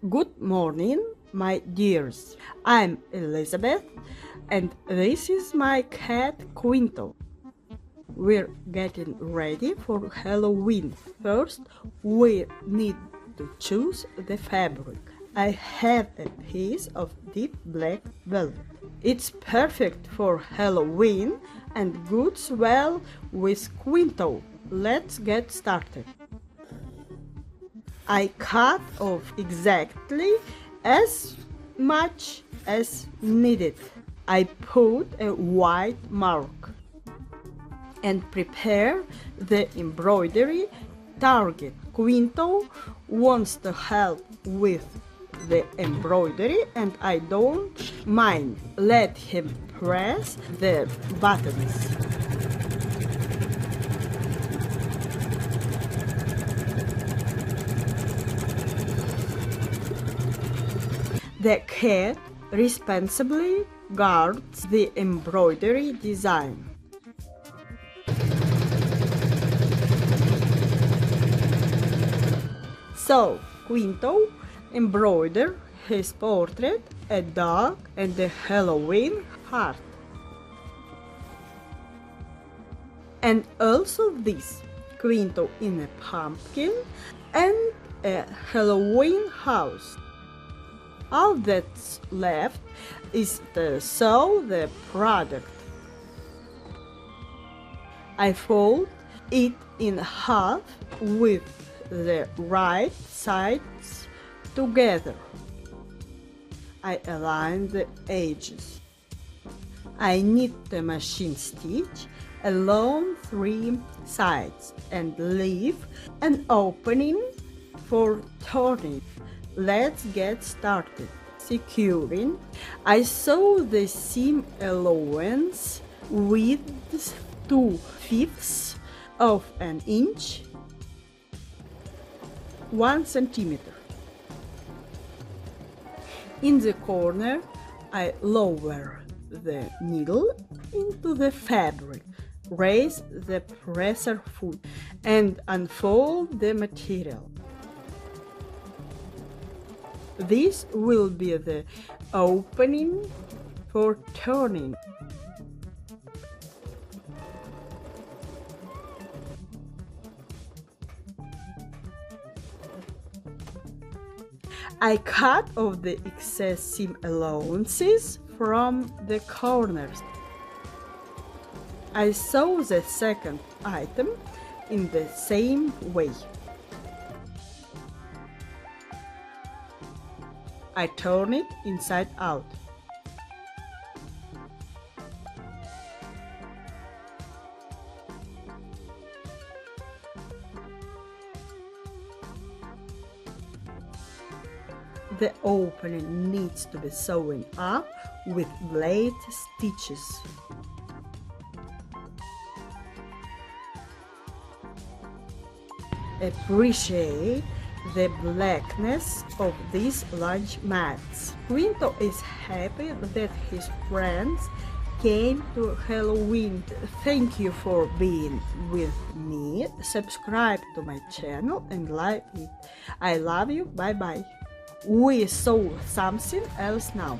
Good morning, my dears. I'm Elizabeth, and this is my cat Quinto. We're getting ready for Halloween. First, we need to choose the fabric. I have a piece of deep black velvet. It's perfect for Halloween and goes well with Quinto. Let's get started. I cut off exactly as much as needed. I put a white mark and prepare the embroidery target. Quinto wants to help with the embroidery and I don't mind. Let him press the buttons. The cat responsibly guards the embroidery design. So, Quinto embroidered his portrait, a dog, and a Halloween heart. And also this, Quinto in a pumpkin and a Halloween house. All that's left is to sew the product. I fold it in half with the right sides together. I align the edges. I knit the machine stitch along 3 sides and leave an opening for turning. Let's get started. Securing, I sew the seam allowance with 2/5 of an inch, 1 centimeter. In the corner, I lower the needle into the fabric, raise the presser foot, and unfold the material. This will be the opening for turning. I cut off the excess seam allowances from the corners. I sew the second item in the same way. I turn it inside out. The opening needs to be sewn up with blade stitches. Appreciate the blackness of these lunch mats. Quinto is happy that his friends came to Halloween. Thank you for being with me. Subscribe to my channel and like it. I love you. Bye bye. We sew something else now.